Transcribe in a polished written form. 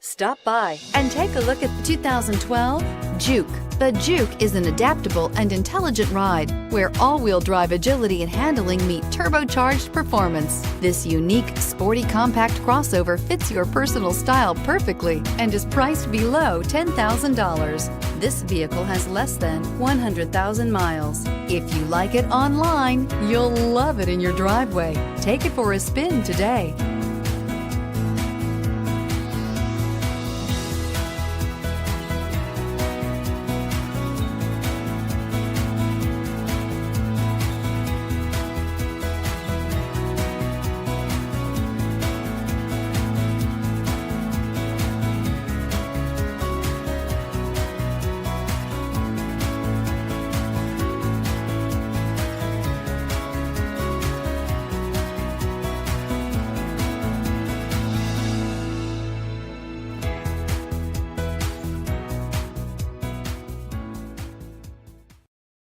Stop by and take a look at the 2012 Juke. The Juke is an adaptable and intelligent ride where all-wheel drive agility and handling meet turbocharged performance. This unique, sporty compact crossover fits your personal style perfectly and is priced below $10,000. This vehicle has less than 100,000 miles. If you like it online, you'll love it in your driveway. Take it for a spin today.